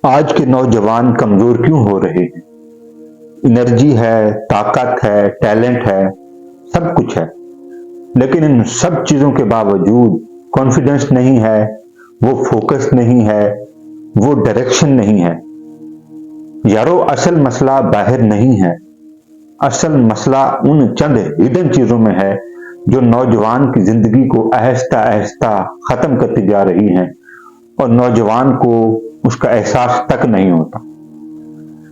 آج کے نوجوان کمزور کیوں ہو رہے ہیں؟ انرجی ہے، طاقت ہے، ٹیلنٹ ہے، سب کچھ ہے، لیکن ان سب چیزوں کے باوجود کانفیڈنس نہیں ہے، وہ فوکس نہیں ہے، وہ ڈائریکشن نہیں ہے۔ یارو، اصل مسئلہ باہر نہیں ہے، اصل مسئلہ ان چند ہڈن چیزوں میں ہے جو نوجوان کی زندگی کو آہستہ آہستہ ختم کرتی جا رہی ہیں، اور نوجوان کو اس کا احساس تک نہیں ہوتا۔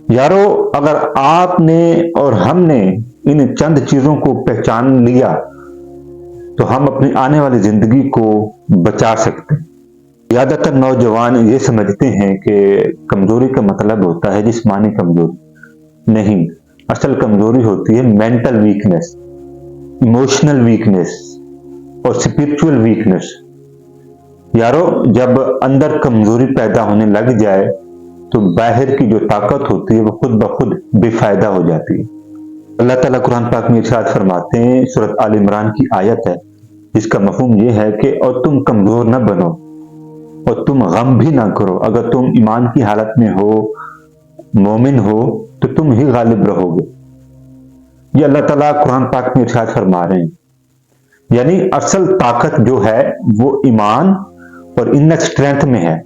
یارو، اگر آپ نے اور ہم نے ان چند چیزوں کو پہچان لیا تو ہم اپنی آنے والی زندگی کو بچا سکتے ہیں۔ زیادہ تر نوجوان یہ سمجھتے ہیں کہ کمزوری کا مطلب ہوتا ہے جسمانی کمزوری۔ نہیں، اصل کمزوری ہوتی ہے مینٹل ویکنس، ایموشنل ویکنس اور اسپرچول ویکنس۔ یارو، جب اندر کمزوری پیدا ہونے لگ جائے تو باہر کی جو طاقت ہوتی ہے وہ خود بخود بے فائدہ ہو جاتی ہے۔ اللہ تعالیٰ قرآن پاک میں ارشاد فرماتے ہیں، سورۃ آل عمران کی آیت ہے جس کا مفہوم یہ ہے کہ اور تم کمزور نہ بنو اور تم غم بھی نہ کرو۔ اگر تم ایمان کی حالت میں ہو، مومن ہو، تو تم ہی غالب رہو گے۔ یہ اللہ تعالیٰ قرآن پاک میں ارشاد فرما رہے ہیں، یعنی اصل طاقت جو ہے وہ ایمان اور انر اسٹرینتھ میں ہے۔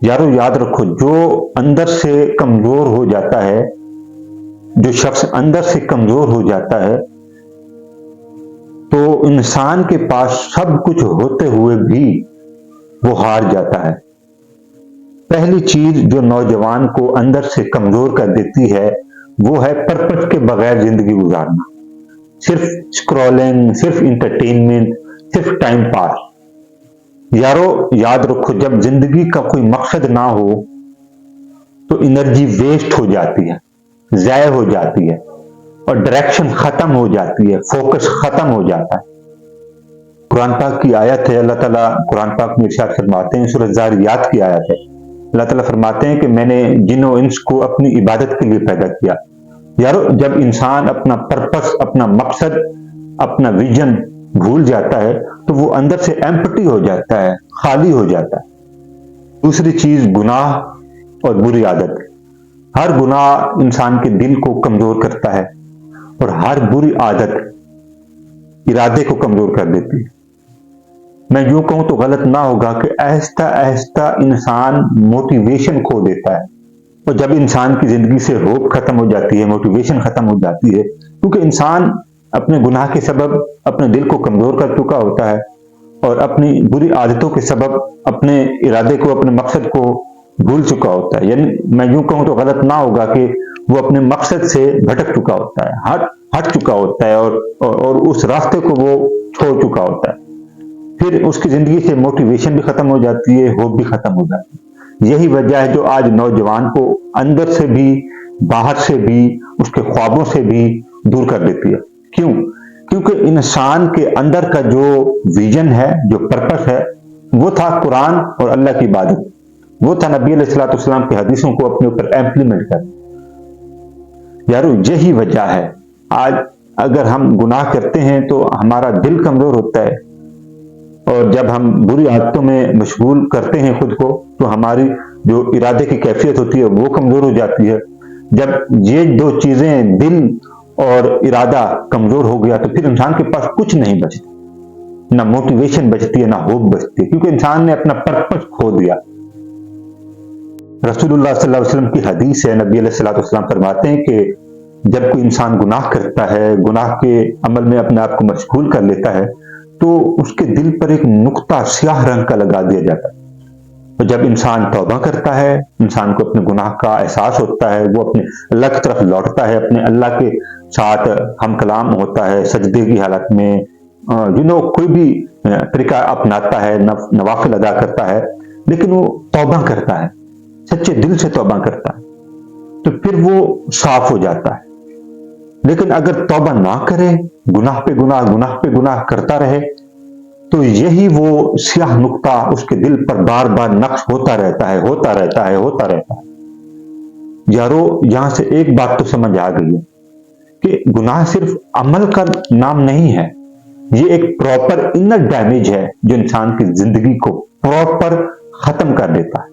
یارو، یاد رکھو، جو اندر سے کمزور ہو جاتا ہے، جو شخص اندر سے کمزور ہو جاتا ہے تو انسان کے پاس سب کچھ ہوتے ہوئے بھی وہ ہار جاتا ہے۔ پہلی چیز جو نوجوان کو اندر سے کمزور کر دیتی ہے وہ ہے پرپس کے بغیر زندگی گزارنا، صرف اسکرولنگ، صرف انٹرٹینمنٹ، صرف ٹائم پاس۔ یارو، یاد رکھو، جب زندگی کا کوئی مقصد نہ ہو تو انرجی ویسٹ ہو جاتی ہے، ضائع ہو جاتی ہے، اور ڈائریکشن ختم ہو جاتی ہے، فوکس ختم ہو جاتا ہے۔ قرآن پاک کی آیت ہے، اللہ تعالیٰ قرآن پاک میں ارشاد فرماتے ہیں، سورۃ ذاریات کی آیت ہے، اللہ تعالیٰ فرماتے ہیں کہ میں نے جن و انس کو اپنی عبادت کے لیے پیدا کیا۔ یارو، جب انسان اپنا پرپس، اپنا مقصد، اپنا ویژن بھول جاتا ہے تو وہ اندر سے ایمپٹی ہو جاتا ہے، خالی ہو جاتا ہے۔ دوسری چیز گناہ اور بری عادت۔ ہر گناہ انسان کے دل کو کمزور کرتا ہے اور ہر بری عادت ارادے کو کمزور کر دیتی ہے۔ میں یوں کہوں تو غلط نہ ہوگا کہ آہستہ آہستہ انسان موٹیویشن کھو دیتا ہے، اور جب انسان کی زندگی سے ہوپ ختم ہو جاتی ہے، موٹیویشن ختم ہو جاتی ہے، کیونکہ انسان اپنے گناہ کے سبب اپنے دل کو کمزور کر چکا ہوتا ہے اور اپنی بری عادتوں کے سبب اپنے ارادے کو، اپنے مقصد کو بھول چکا ہوتا ہے۔ یعنی میں یوں کہوں تو غلط نہ ہوگا کہ وہ اپنے مقصد سے بھٹک چکا ہوتا ہے، ہٹ چکا ہوتا ہے، اور اس راستے کو وہ چھوڑ چکا ہوتا ہے۔ پھر اس کی زندگی سے موٹیویشن بھی ختم ہو جاتی ہے، ہوپ بھی ختم ہو جاتی ہے۔ یہی وجہ ہے جو آج نوجوان کو اندر سے بھی، باہر سے بھی، اس کے خوابوں سے بھی دور کر دیتی ہے۔ کیوں؟ کیونکہ انسان کے اندر کا جو ویژن ہے، جو پرپس ہے، وہ تھا قرآن اور اللہ کی عبادت، وہ تھا نبی علیہ الصلوۃ والسلام کی حدیثوں کو اپنے اوپر امپلیمنٹ کرنا۔ یارو، یہی وجہ ہے آج اگر ہم گناہ کرتے ہیں تو ہمارا دل کمزور ہوتا ہے، اور جب ہم بری عادتوں میں مشغول کرتے ہیں خود کو تو ہماری جو ارادے کی کیفیت ہوتی ہے وہ کمزور ہو جاتی ہے۔ جب یہ دو چیزیں، دل اور ارادہ، کمزور ہو گیا تو پھر انسان کے پاس کچھ نہیں بچتا، نہ موٹیویشن بچتی ہے، نہ ہوپ بچتی ہے، کیونکہ انسان نے اپنا پرپس کھو دیا۔ رسول اللہ صلی اللہ علیہ وسلم کی حدیث ہے، نبی علیہ الصلوۃ والسلام فرماتے ہیں کہ جب کوئی انسان گناہ کرتا ہے، گناہ کے عمل میں اپنے آپ کو مشغول کر لیتا ہے تو اس کے دل پر ایک نقطہ سیاہ رنگ کا لگا دیا جاتا ہے، اور جب انسان توبہ کرتا ہے، انسان کو اپنے گناہ کا احساس ہوتا ہے، وہ اپنے اللہ کی طرف لوٹتا ہے، اپنے اللہ کے ساتھ ہم کلام ہوتا ہے سجدے کی حالت میں، کوئی بھی طریقہ اپناتا ہے، نوافل ادا کرتا ہے، لیکن وہ توبہ کرتا ہے، سچے دل سے توبہ کرتا ہے، تو پھر وہ صاف ہو جاتا ہے۔ لیکن اگر توبہ نہ کرے، گناہ پہ گناہ، گناہ پہ گناہ کرتا رہے، تو یہی وہ سیاہ نقطہ اس کے دل پر بار بار نقش ہوتا رہتا ہے، ہوتا رہتا ہے، ہوتا رہتا ہے۔ یارو، یہاں سے ایک بات تو سمجھ آ گئی ہے کہ گناہ صرف عمل کا نام نہیں ہے، یہ ایک پراپر انر ڈیمیج ہے جو انسان کی زندگی کو پراپر ختم کر دیتا ہے۔